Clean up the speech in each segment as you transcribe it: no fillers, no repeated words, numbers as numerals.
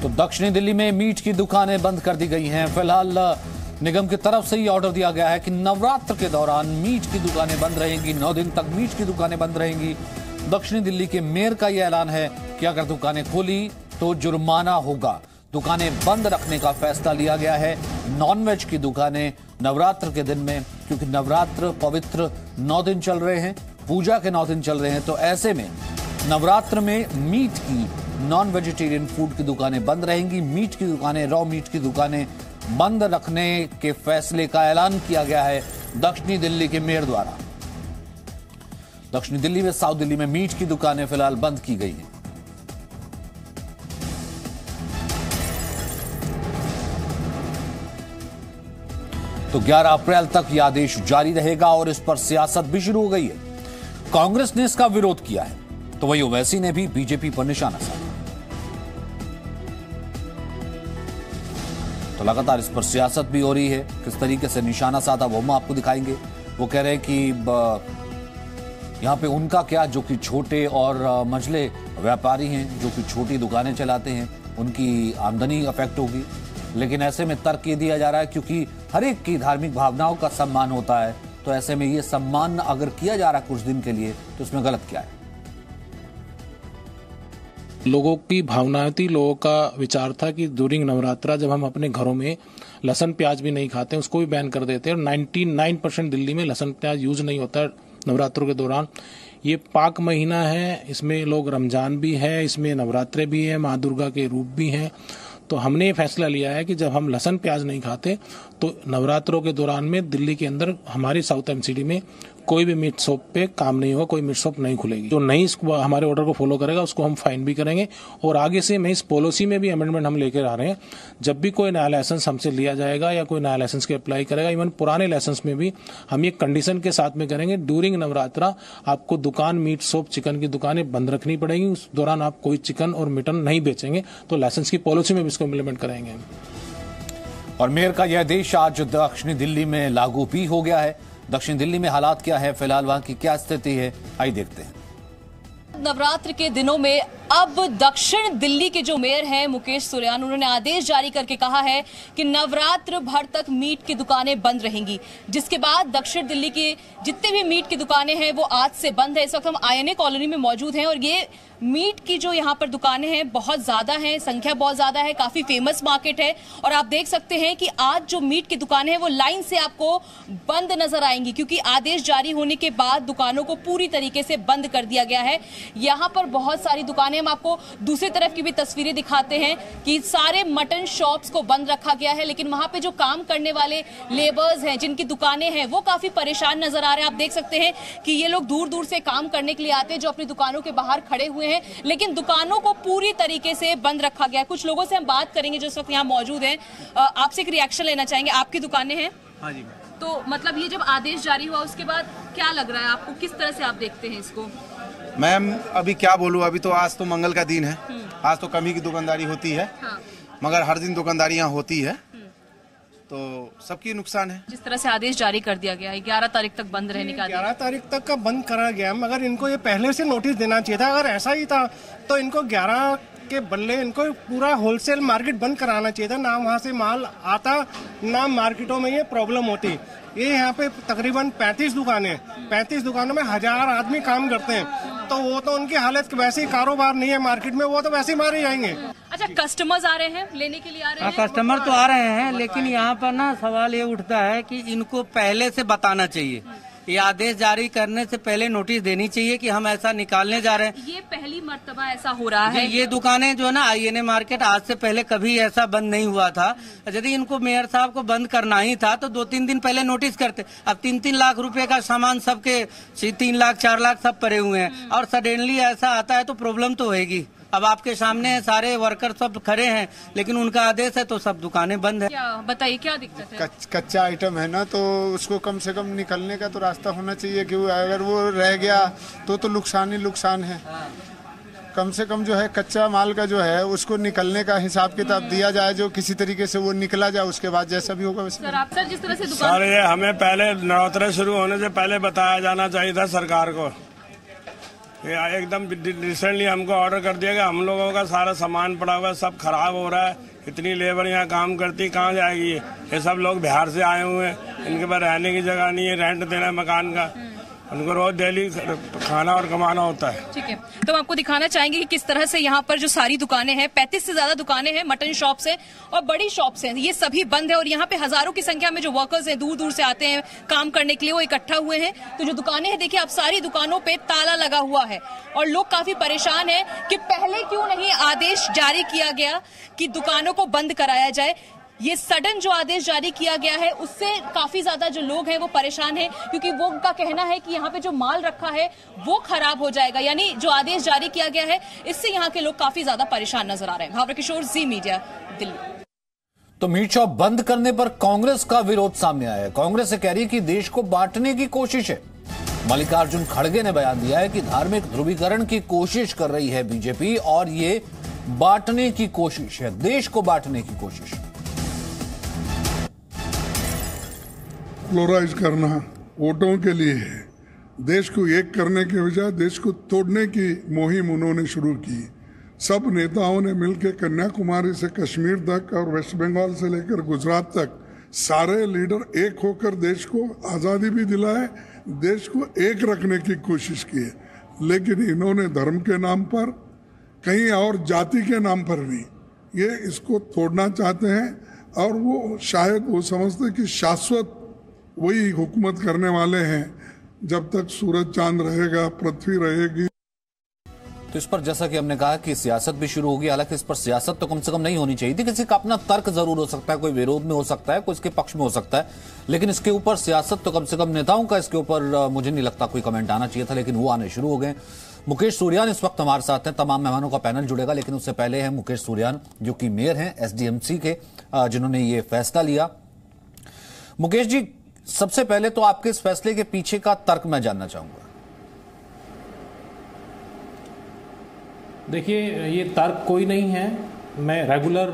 तो दक्षिणी दिल्ली में मीट की दुकानें बंद कर दी गई हैं। फिलहाल निगम की तरफ से ये ऑर्डर दिया गया है कि नवरात्र के दौरान मीट की दुकानें बंद रहेंगी। 9 दिन तक मीट की दुकानें बंद रहेंगी। दक्षिणी दिल्ली के मेयर का यह ऐलान है कि अगर दुकानें खोली तो जुर्माना होगा। दुकानें बंद रखने का फैसला लिया गया है। नॉनवेज की दुकानें नवरात्र के दिन में, क्योंकि नवरात्र पवित्र 9 दिन चल रहे हैं, पूजा के 9 दिन चल रहे हैं, तो ऐसे में नवरात्र में मीट की, नॉन वेजिटेरियन फूड की दुकानें बंद रहेंगी। मीट की दुकानें, रॉ मीट की दुकानें बंद रखने के फैसले का ऐलान किया गया है दक्षिणी दिल्ली के मेयर द्वारा। दक्षिणी दिल्ली में, साउथ दिल्ली में मीट की दुकानें फिलहाल बंद की गई हैं। तो 11 अप्रैल तक यह आदेश जारी रहेगा और इस पर सियासत भी शुरू हो गई है। कांग्रेस ने इसका विरोध किया है, तो वहीं ओवैसी ने भी बीजेपी पर निशाना साधा। तो लगातार इस पर सियासत भी हो रही है। किस तरीके से निशाना साधा वो हम आपको दिखाएंगे। वो कह रहे हैं कि यहां पे उनका क्या, जो कि छोटे और मझले व्यापारी हैं, जो कि छोटी दुकानें चलाते हैं, उनकी आमदनी अफेक्ट होगी। लेकिन ऐसे में तर्क ये दिया जा रहा है क्योंकि हर एक की धार्मिक भावनाओं का सम्मान होता है, तो ऐसे में ये सम्मान अगर किया जा रहा है कुछ दिन के लिए, तो इसमें गलत क्या है? लोगों की भावनाएं थी, लोगों का विचार था कि ड्यूरिंग नवरात्रा जब हम अपने घरों में लहसुन प्याज भी नहीं खाते, उसको भी बैन कर देते हैं। और 99% दिल्ली में लहसुन प्याज यूज नहीं होता नवरात्रों के दौरान। ये पाक महीना है, इसमें लोग रमजान भी है, इसमें नवरात्रे भी है, माँ दुर्गा के रूप भी हैं। तो हमने ये फैसला लिया है कि जब हम लहसुन प्याज नहीं खाते तो नवरात्रों के दौरान में दिल्ली के अंदर, हमारी साउथ एमसीडी में कोई भी मीट शॉप पे काम नहीं होगा, कोई मीट शॉप नहीं खुलेगी। जो नहीं इसको हमारे ऑर्डर को फॉलो करेगा उसको हम फाइन भी करेंगे। और आगे से मैं इस पॉलिसी में भी अमेंडमेंट हम लेकर आ रहे हैं। जब भी कोई नया लाइसेंस हमसे लिया जाएगा या कोई नया लाइसेंस के अप्लाई करेगा, इवन पुराने लाइसेंस में भी हम ये कंडीशन के साथ में करेंगे, ड्यूरिंग नवरात्रा आपको दुकान, मीट शॉप, चिकन की दुकानें बंद रखनी पड़ेगी। उस दौरान आप कोई चिकन और मटन नहीं बेचेंगे। तो लाइसेंस की पॉलिसी में भी इसको इम्प्लीमेंट करेंगे। और मेयर का यह आदेश आज दक्षिणी दिल्ली में लागू भी हो गया है। दक्षिण दिल्ली में हालात क्या है, फिलहाल वहां की क्या स्थिति है, आइए देखते हैं। नवरात्र के दिनों में अब दक्षिण दिल्ली के जो मेयर हैं मुकेश सुरैन, उन्होंने आदेश जारी करके कहा है कि नवरात्र भर तक मीट की दुकानें बंद रहेंगी। जिसके बाद दक्षिण दिल्ली की जितने भी मीट की दुकानें हैं वो आज से बंद है। इस वक्त हम INA कॉलोनी में मौजूद हैं और ये मीट की जो यहाँ पर दुकानें हैं बहुत ज्यादा हैं, संख्या बहुत ज्यादा है, काफी फेमस मार्केट है। और आप देख सकते हैं कि आज जो मीट की दुकानें हैं वो लाइन से आपको बंद नजर आएंगी, क्योंकि आदेश जारी होने के बाद दुकानों को पूरी तरीके से बंद कर दिया गया है। यहाँ पर बहुत सारी दुकानें, हम आपको दूसरी तरफ की भी तस्वीरें दिखाते हैं कि सारे मटन शॉप्स को बंद रखा गया है। लेकिन वहां पे जो काम करने वाले लेबर्स हैं, जिनकी दुकानें हैं, वो काफी परेशान नजर आ रहे हैं। आप देख सकते हैं कि ये लोग दूर दूर से काम करने के लिए आते हैं, जो अपनी दुकानों के बाहर खड़े हुए हैं, लेकिन दुकानों को पूरी तरीके से बंद रखा गया है। कुछ लोगों से हम बात करेंगे जो इस वक्त यहाँ मौजूद हैं। आपसे एक रिएक्शन लेना चाहेंगे। आपकी दुकानें हैं? हाँ जी। तो मतलब ये जब आदेश जारी हुआ उसके बाद क्या लग रहा है आपको, किस तरह से आप देखते हैं इसको? मैम अभी क्या बोलूँ, अभी तो आज तो मंगल का दिन है, आज तो कम ही की दुकानदारी होती है। हाँ। मगर हर दिन दुकानदारी यहाँ होती है, तो सबकी नुकसान है। जिस तरह से आदेश जारी कर दिया गया है 11 तारीख तक बंद रहने का, 11 तारीख तक का बंद करा गया, मगर इनको ये पहले से नोटिस देना चाहिए था। अगर ऐसा ही था तो इनको 11 के बदले इनको पूरा होलसेल मार्केट बंद कराना चाहिए था। ना वहाँ से माल आता, ना मार्केटों में ये प्रॉब्लम होती। ये यहाँ पे तकरीबन 35 दुकानें, 35 दुकानों में 1000 आदमी काम करते हैं, तो वो तो उनकी हालत वैसे ही, कारोबार नहीं है मार्केट में, वो तो वैसे ही मारे जाएंगे। अच्छा, कस्टमर्स आ रहे हैं, लेने के लिए आ रहे हैं? कस्टमर तो आ रहे हैं, लेकिन यहाँ पर ना सवाल ये उठता है कि इनको पहले से बताना चाहिए। ये आदेश जारी करने से पहले नोटिस देनी चाहिए कि हम ऐसा निकालने जा रहे हैं। ये पहली मर्तबा ऐसा हो रहा है। ये दुकानें जो है ना, INA मार्केट आज से पहले कभी ऐसा बंद नहीं हुआ था। यदि इनको मेयर साहब को बंद करना ही था तो 2-3 दिन पहले नोटिस करते। अब 3-3 लाख रुपए का सामान सबके 3 लाख 4 लाख सब पड़े हुए हैं, और सडनली ऐसा आता है तो प्रॉब्लम तो होगी। अब आपके सामने सारे वर्कर सब खड़े हैं, लेकिन उनका आदेश है तो सब दुकानें बंद है। क्या बताइए, क्या दिक्कत है? कच्चा आइटम है ना, तो उसको कम से कम निकलने का तो रास्ता होना चाहिए, कि अगर वो रह गया तो नुकसान ही नुकसान है। कम से कम जो है कच्चा माल का जो है उसको निकलने का हिसाब किताब दिया जाए, जो किसी तरीके से वो निकला जाए, उसके बाद जैसा भी होगा वैसे। सर, आप सर जिस तरह से दुकान... सर, ये हमें पहले नवरात्र शुरू होने से पहले बताया जाना चाहिए था सरकार को। ये एकदम रिसेंटली हमको ऑर्डर कर दिया गया, हम लोगों का सारा सामान पड़ा हुआ है, सब खराब हो रहा है। इतनी लेबर यहाँ काम करती, कहाँ जाएगी? ये सब लोग बिहार से आए हुए हैं, इनके पास रहने की जगह नहीं है, रेंट देना है मकान का, उनको रोज डेली खाना और कमाना होता है। ठीक है, तो हम आपको दिखाना चाहेंगे कि किस तरह से यहाँ पर जो सारी दुकानें हैं, 35 से ज्यादा दुकानें हैं, मटन शॉप्स हैं और बड़ी शॉप्स हैं, ये सभी बंद है। और यहाँ पे हजारों की संख्या में जो वर्कर्स हैं, दूर दूर से आते हैं काम करने के लिए, वो इकट्ठा हुए हैं। तो जो दुकानें हैं, देखिए, अब सारी दुकानों पे ताला लगा हुआ है और लोग काफी परेशान है कि पहले क्यों नहीं आदेश जारी किया गया कि दुकानों को बंद कराया जाए। ये सडन जो आदेश जारी किया गया है, उससे काफी ज्यादा जो लोग हैं वो परेशान हैं, क्योंकि वो उनका कहना है कि यहाँ पे जो माल रखा है वो खराब हो जाएगा। यानी जो आदेश जारी किया गया है, इससे यहाँ के लोग काफी ज्यादा परेशान नजर आ रहे हैं। भावना किशोर, जी मीडिया, दिल्ली। तो मीट शॉप बंद करने पर कांग्रेस का विरोध सामने आया है। कांग्रेस से कह रही है कि देश को बांटने की कोशिश है। मल्लिकार्जुन खड़गे ने बयान दिया है कि धार्मिक ध्रुवीकरण की कोशिश कर रही है बीजेपी और ये बांटने की कोशिश है, देश को बांटने की कोशिश। पोलराइज करना वोटों के लिए है, देश को एक करने के बजाय देश को तोड़ने की मुहिम उन्होंने शुरू की। सब नेताओं ने मिलकर कन्याकुमारी से कश्मीर तक और वेस्ट बंगाल से लेकर गुजरात तक सारे लीडर एक होकर देश को आज़ादी भी दिलाए, देश को एक रखने की कोशिश की है। लेकिन इन्होंने धर्म के नाम पर, कहीं और जाति के नाम पर भी ये इसको तोड़ना चाहते हैं और वो शायद वो समझते कि शाश्वत वही हुकूमत करने वाले हैं, जब तक सूरज चांद रहेगा, पृथ्वी रहेगी। तो इस पर जैसा कि हमने कहा कि सियासत भी शुरू होगी। हालांकि इस पर सियासत तो कम से कम नहीं होनी चाहिए थी। किसी का अपना तर्क जरूर हो सकता है, कोई विरोध में हो सकता है, कोई इसके पक्ष में हो सकता है, लेकिन इसके ऊपर सियासत तो कम से कम नेताओं का इसके ऊपर मुझे नहीं लगता कोई कमेंट आना चाहिए था, लेकिन वो आने शुरू हो गए। मुकेश सूर्यान इस वक्त हमारे साथ हैं। तमाम मेहमानों का पैनल जुड़ेगा, लेकिन उससे पहले है मुकेश सूर्यान, जो कि मेयर हैं एसडीएमसी के, जिन्होंने ये फैसला लिया। मुकेश जी, सबसे पहले तो आपके इस फैसले के पीछे का तर्क मैं जानना चाहूंगा। देखिए, ये तर्क कोई नहीं है। मैं रेगुलर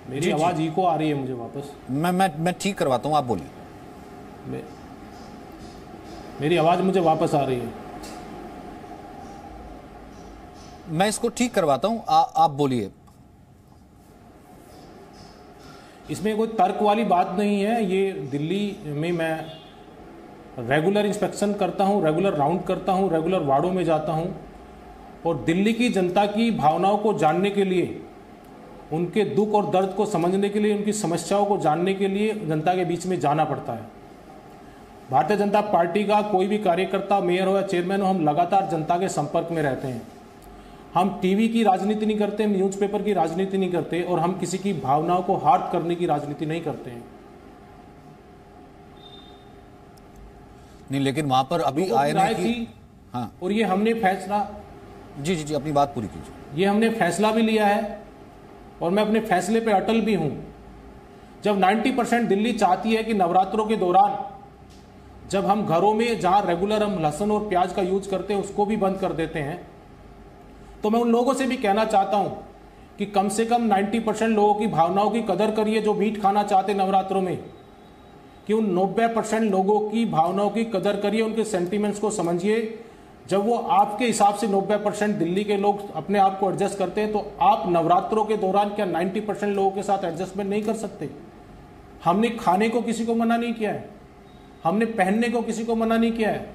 मेरी आवाज इको आ रही है मुझे वापस। मैं ठीक करवाता हूं, आप बोलिए। मेरी आवाज मुझे वापस आ रही है। मैं इसको ठीक करवाता हूं, आप बोलिए। इसमें कोई तर्क वाली बात नहीं है। ये दिल्ली में मैं रेगुलर इंस्पेक्शन करता हूँ, रेगुलर राउंड करता हूँ, रेगुलर वार्डों में जाता हूँ और दिल्ली की जनता की भावनाओं को जानने के लिए, उनके दुख और दर्द को समझने के लिए, उनकी समस्याओं को जानने के लिए जनता के बीच में जाना पड़ता है। भारतीय जनता पार्टी का कोई भी कार्यकर्ता, मेयर हो या चेयरमैन हो, हम लगातार जनता के संपर्क में रहते हैं। हम टीवी की राजनीति नहीं करते, हम न्यूज़पेपर की राजनीति नहीं करते और हम किसी की भावनाओं को हार्ट करने की राजनीति नहीं करते हैं। नहीं, लेकिन वहां पर अभी आए की, हाँ, और ये हमने फैसला, जी अपनी बात पूरी कीजिए। ये हमने फैसला भी लिया है और मैं अपने फैसले पे अटल भी हूं। जब 90% दिल्ली चाहती है कि नवरात्रों के दौरान जब हम घरों में जहां रेगुलर हम लहसुन और प्याज का यूज करते हैं उसको भी बंद कर देते हैं, तो मैं उन लोगों से भी कहना चाहता हूं कि कम से कम 90% लोगों की भावनाओं की कदर करिए जो मीट खाना चाहते नवरात्रों में, कि उन 90% लोगों की भावनाओं की कदर करिए, उनके सेंटीमेंट्स को समझिए। जब वो आपके हिसाब से 90% दिल्ली के लोग अपने आप को एडजस्ट करते हैं, तो आप नवरात्रों के दौरान क्या 90% लोगों के साथ एडजस्टमेंट नहीं कर सकते? हमने खाने को किसी को मना नहीं किया है, हमने पहनने को किसी को मना नहीं किया है।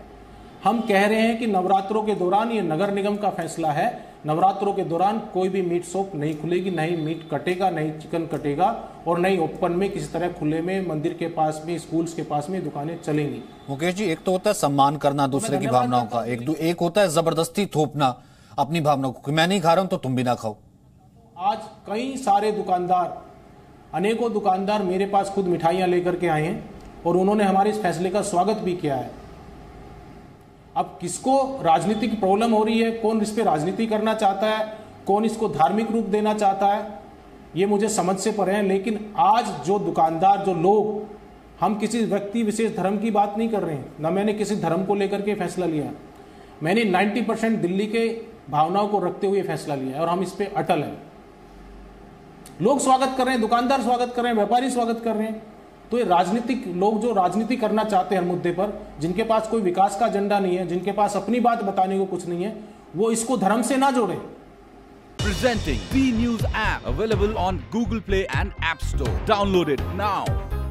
हम कह रहे हैं कि नवरात्रों के दौरान, ये नगर निगम का फैसला है, नवरात्रों के दौरान कोई भी मीट शॉप नहीं खुलेगी, नहीं मीट कटेगा, नहीं चिकन कटेगा और नहीं ओपन में किसी तरह खुले में मंदिर के पास में, स्कूल्स के पास में दुकानें चलेंगी। मुकेश जी, एक तो होता है सम्मान करना दूसरे की भावनाओं का, एक होता है जबरदस्ती थोपना अपनी भावनाओं को, मैं नहीं खा रहा हूं तो तुम भी ना खाओ। आज कई सारे दुकानदार, अनेकों दुकानदार मेरे पास खुद मिठाइयां लेकर के आए हैं और उन्होंने हमारे इस फैसले का स्वागत भी किया है। अब किसको राजनीतिक प्रॉब्लम हो रही है, कौन इस पे राजनीति करना चाहता है, कौन इसको धार्मिक रूप देना चाहता है, ये मुझे समझ से परे है। लेकिन आज जो दुकानदार, जो लोग, हम किसी व्यक्ति विशेष धर्म की बात नहीं कर रहे हैं, ना मैंने किसी धर्म को लेकर के फैसला लिया, मैंने 90% दिल्ली के भावनाओं को रखते हुए फैसला लिया है और हम इस पे अटल हैं। लोग स्वागत कर रहे हैं, दुकानदार स्वागत कर रहे हैं, व्यापारी स्वागत कर रहे हैं, तो ये राजनीतिक लोग जो राजनीति करना चाहते हैं हर मुद्दे पर, जिनके पास कोई विकास का एजेंडा नहीं है, जिनके पास अपनी बात बताने को कुछ नहीं है, वो इसको धर्म से ना जोड़े। Presenting B News app, available on Google Play and App Store. Download it now.